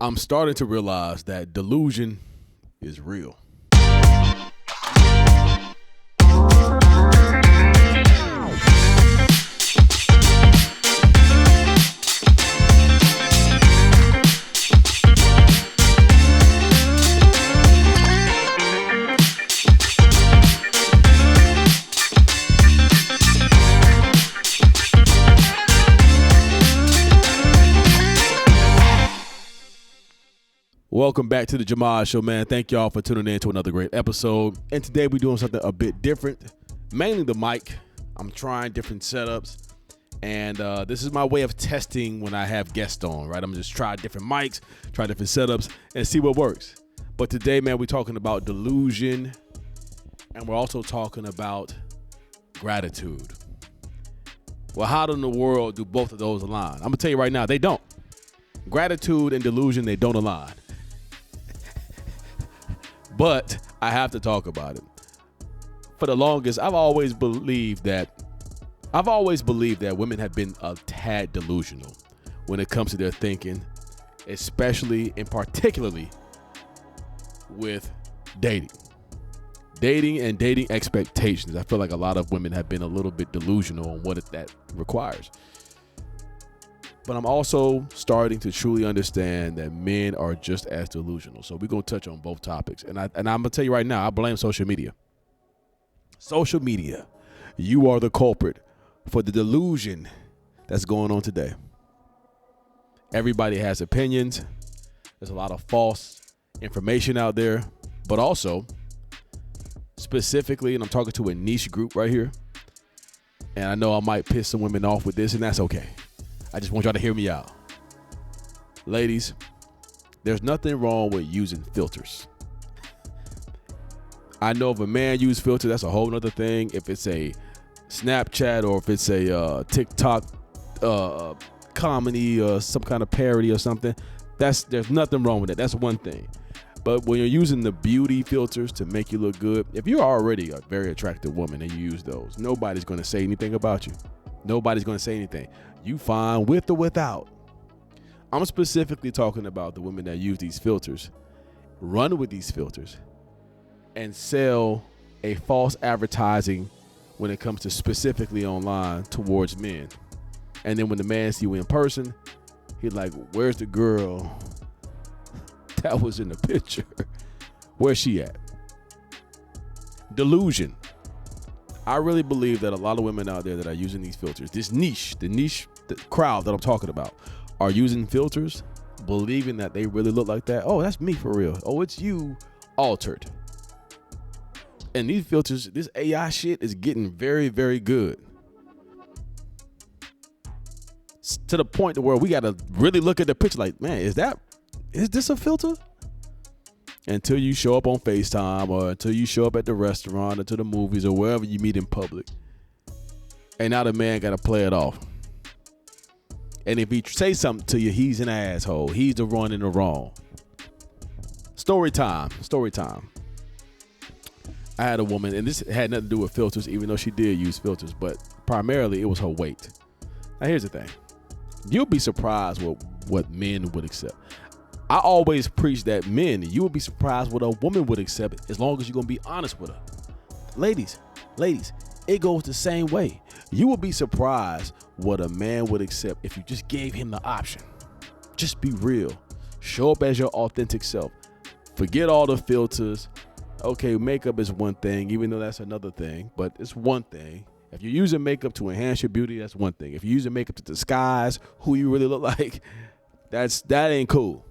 I'm starting to realize that delusion is real. Welcome back to the Jamal Show, man. Thank y'all for tuning in to another great episode. And today we're doing something a bit different, mainly the mic. I'm trying different setups, and this is my way of testing when I have guests on, right? I'm just try different mics, try different setups, and see what works. But today, man, we're talking about delusion, and we're also talking about gratitude. Well, how in the world do both of those align? I'm going to tell you right now, they don't. Gratitude and delusion, they don't align. But I have to talk about it. For the longest, I've always believed that women have been a tad delusional when it comes to their thinking, especially and particularly with dating. Dating and dating expectations. I feel like a lot of women have been a little bit delusional on what that requires. But I'm also starting to truly understand that men are just as delusional. So we're going to touch on both topics. And I'm going to tell you right now, I blame social media. Social media, you are the culprit for the delusion that's going on today. Everybody has opinions. There's a lot of false information out there. But also, specifically, and I'm talking to a niche group right here, and I know I might piss some women off with this, and that's okay. I just want y'all to hear me out. Ladies, there's nothing wrong with using filters. I know if a man uses filters, that's a whole nother thing. If it's a Snapchat or if it's a TikTok comedy or some kind of parody or something, there's nothing wrong with it. That's one thing. But when you're using the beauty filters to make you look good, if you're already a very attractive woman and you use those, nobody's going to say anything about you. Nobody's going to say anything. You fine with or without. I'm specifically talking about the women that use these filters, run with these filters, and sell a false advertising when it comes to specifically online towards men. And then when the man see you in person, he's like, where's the girl that was in the picture? Where's she at? Delusion. I really believe that a lot of women out there that are using these filters, the niche crowd that I'm talking about, are using filters, believing that they really look like that. Oh, that's me for real. Oh, it's you altered. And these filters, this AI shit is getting very, very good. To the point to where we got to really look at the picture like, man, is this a filter? Until you show up on FaceTime or until you show up at the restaurant or to the movies or wherever you meet in public. And now the man got to play it off. And if he say something to you, he's an asshole. He's the one in the wrong. Story time. I had a woman, and this had nothing to do with filters, even though she did use filters, but primarily it was her weight. Now here's the thing. You'll be surprised what men would accept. I always preach that men, you will be surprised what a woman would accept as long as you're going to be honest with her. Ladies, it goes the same way. You will be surprised what a man would accept if you just gave him the option. Just be real. Show up as your authentic self. Forget all the filters. Okay, makeup is one thing, even though that's another thing, but it's one thing. If you're using makeup to enhance your beauty, that's one thing. If you're using makeup to disguise who you really look like, that ain't cool.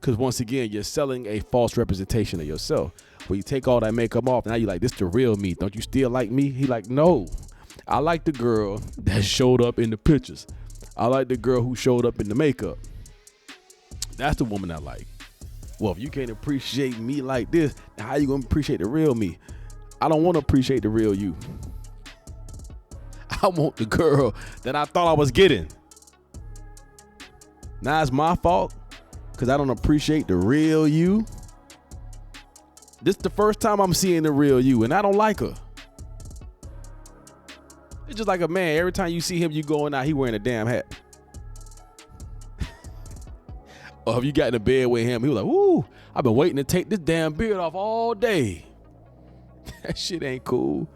Because once again, you're selling a false representation of yourself. When you take all that makeup off, now you're like, this the real me. Don't you still like me? He like, no. I like the girl that showed up in the pictures. I like the girl who showed up in the makeup. That's the woman I like. Well, if you can't appreciate me like this, then how you going to appreciate the real me? I don't want to appreciate the real you. I want the girl that I thought I was getting. Now it's my fault because I don't appreciate the real you. This is the first time I'm seeing the real you, and I don't like her. It's just like a man. Every time you see him, you going out, he wearing a damn hat. Or if you got in the bed with him, he was like, "Woo, I've been waiting to take this damn beard off all day." That shit ain't cool.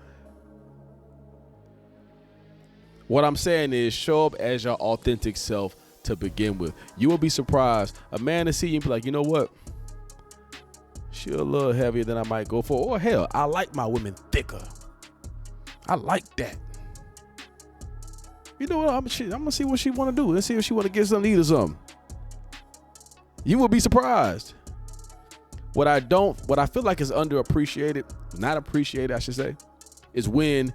What I'm saying is show up as your authentic self to begin with. You will be surprised. A man to see you and be like, you know what? She a little heavier than I might go for. Or hell, I like my women thicker. I like that. You know what? I'm gonna see what she want to do. Let's see if she want to get something to eat or something. You will be surprised. What I feel like is underappreciated, not appreciated, I should say, is when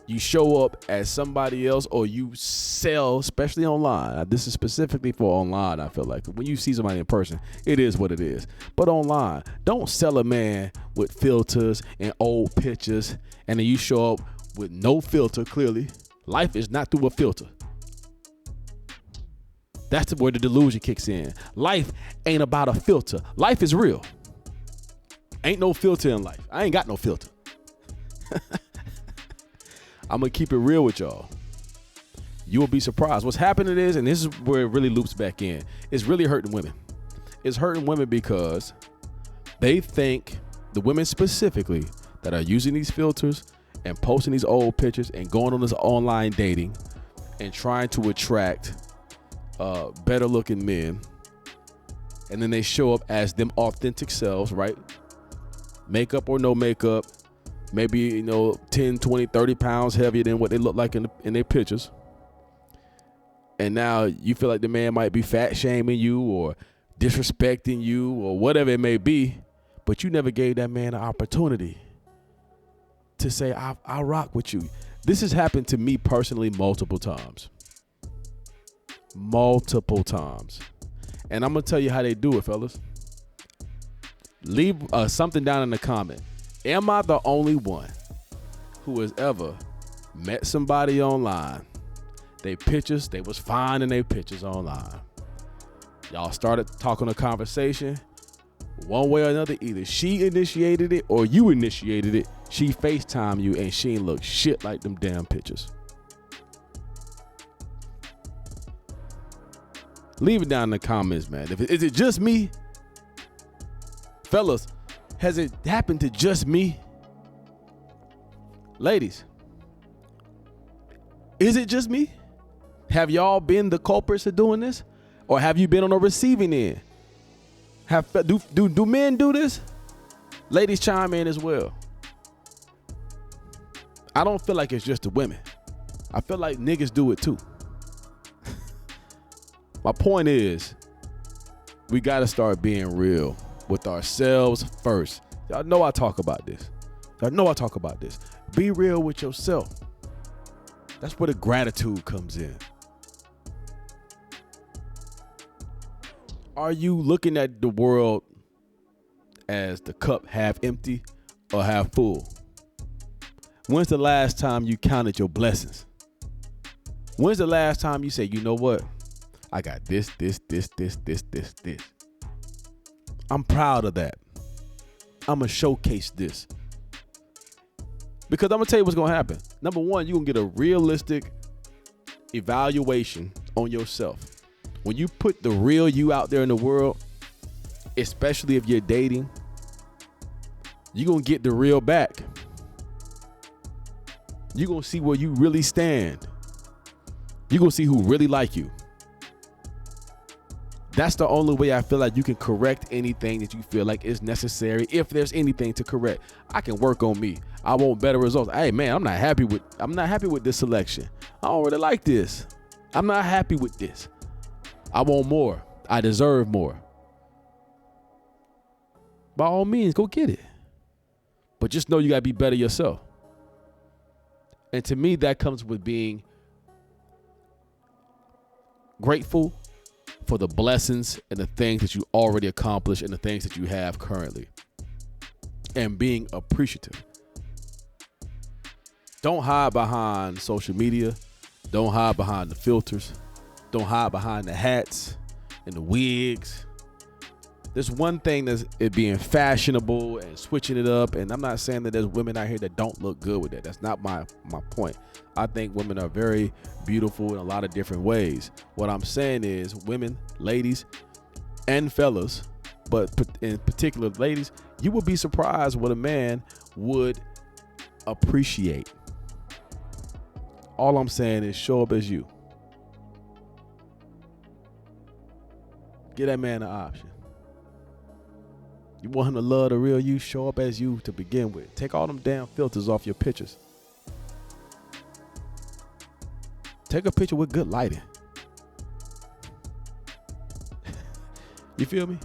you show up as somebody else or you sell, especially online. This is specifically for online, I feel like. When you see somebody in person, it is what it is. But online, don't sell a man with filters and old pictures and then you show up with no filter, clearly. Life is not through a filter. That's where the delusion kicks in. Life ain't about a filter. Life is real. Ain't no filter in life. I ain't got no filter. I'm going to keep it real with y'all. You will be surprised. What's happening is, and this is where it really loops back in, it's really hurting women. It's hurting women because they think, the women specifically, that are using these filters and posting these old pictures and going on this online dating and trying to attract better looking men. And then they show up as them authentic selves, right? Makeup or no makeup. Maybe, 10, 20, 30 pounds heavier than what they look like in their pictures. And now you feel like the man might be fat shaming you or disrespecting you or whatever it may be. But you never gave that man an opportunity to say, I rock with you. This has happened to me personally multiple times. Multiple times. And I'm going to tell you how they do it, fellas. Leave something down in the comment. Am I the only one who has ever met somebody online? They pictures, they was fine in their pictures online. Y'all started talking a conversation. One way or another, either she initiated it or you initiated it. She FaceTime you and she ain't look shit like them damn pictures. Leave it down in the comments, man. Is it just me? Fellas, has it happened to just me? Ladies, is it just me? Have y'all been the culprits of doing this? Or have you been on the receiving end? Do men do this? Ladies, chime in as well. I don't feel like it's just the women. I feel like niggas do it too. My point is, we got to start being real with ourselves first. Y'all know I talk about this. Be real with yourself. That's where the gratitude comes in. Are you looking at the world as the cup half empty or half full? When's the last time you counted your blessings? When's the last time you say, you know what? I got this. I'm proud of that. I'm going to showcase this. Because I'm going to tell you what's going to happen. Number one, you're going to get a realistic evaluation on yourself. When you put the real you out there in the world, especially if you're dating, you're going to get the real back. You're going to see where you really stand. You're going to see who really like you. That's the only way I feel like you can correct anything that you feel like is necessary. If there's anything to correct, I can work on me. I want better results. Hey man, I'm not happy with this selection. I don't really like this. I'm not happy with this. I want more. I deserve more. By all means, go get it. But just know you gotta be better yourself. And to me, that comes with being grateful for the blessings and the things that you already accomplished and the things that you have currently. And being appreciative. Don't hide behind social media. Don't hide behind the filters. Don't hide behind the hats and the wigs. There's one thing that's it being fashionable and switching it up. And I'm not saying that there's women out here that don't look good with that. That's not my point. I think women are very beautiful in a lot of different ways. What I'm saying is, women, ladies, and fellas, but in particular ladies, you would be surprised what a man would appreciate. All I'm saying is show up as you. Give that man an option. You want him to love the real you, show up as you to begin with. Take all them damn filters off your pictures. Take a picture with good lighting. You feel me?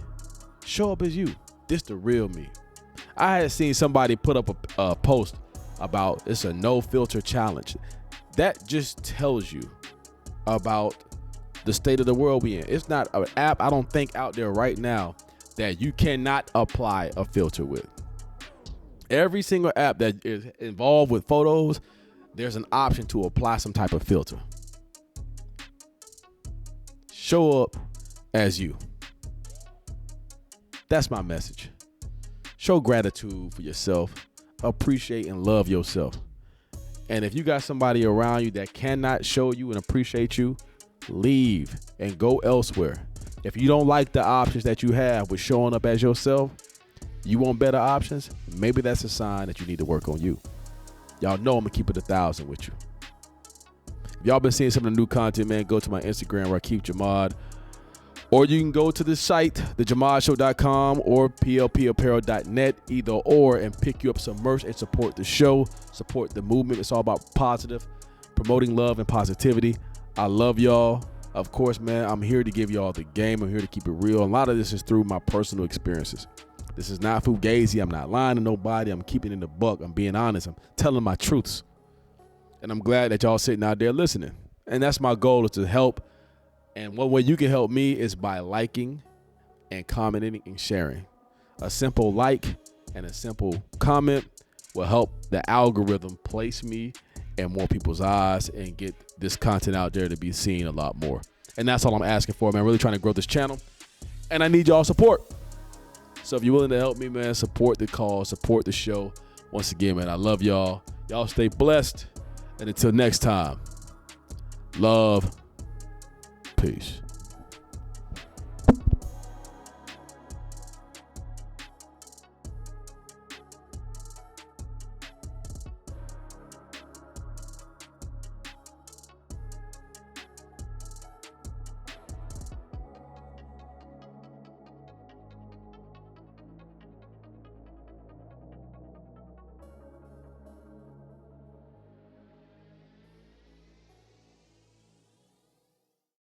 Show up as you. This the real me. I had seen somebody put up a post about it's a no filter challenge. That just tells you about the state of the world we in. It's not an app, I don't think, out there right now that you cannot apply a filter with. Every single app that is involved with photos, there's an option to apply some type of filter. Show up as you. That's my message. Show gratitude for yourself. Appreciate and love yourself. And if you got somebody around you that cannot show you and appreciate you, leave and go elsewhere. If you don't like the options that you have with showing up as yourself, you want better options, maybe that's a sign that you need to work on you. Y'all know I'm going to keep it 1,000 with you. If y'all been seeing some of the new content, man, go to my Instagram, Rakif Jamad. Or you can go to the site, thejamadshow.com or plpapparel.net, either or, and pick you up some merch and support the show, support the movement. It's all about positive, promoting love and positivity. I love y'all. Of course, man, I'm here to give y'all the game. I'm here to keep it real. A lot of this is through my personal experiences. This is not fugazi. I'm not lying to nobody. I'm keeping it in the buck. I'm being honest. I'm telling my truths. And I'm glad that y'all sitting out there listening. And that's my goal, is to help. And one way you can help me is by liking and commenting and sharing. A simple like and a simple comment will help the algorithm place me in more people's eyes and get this content out there to be seen a lot more. And that's all I'm asking for, man. I'm really trying to grow this channel. And I need y'all support. So if you're willing to help me, man, support the cause, support the show. Once again, man, I love y'all. Y'all stay blessed. And until next time, love. Peace.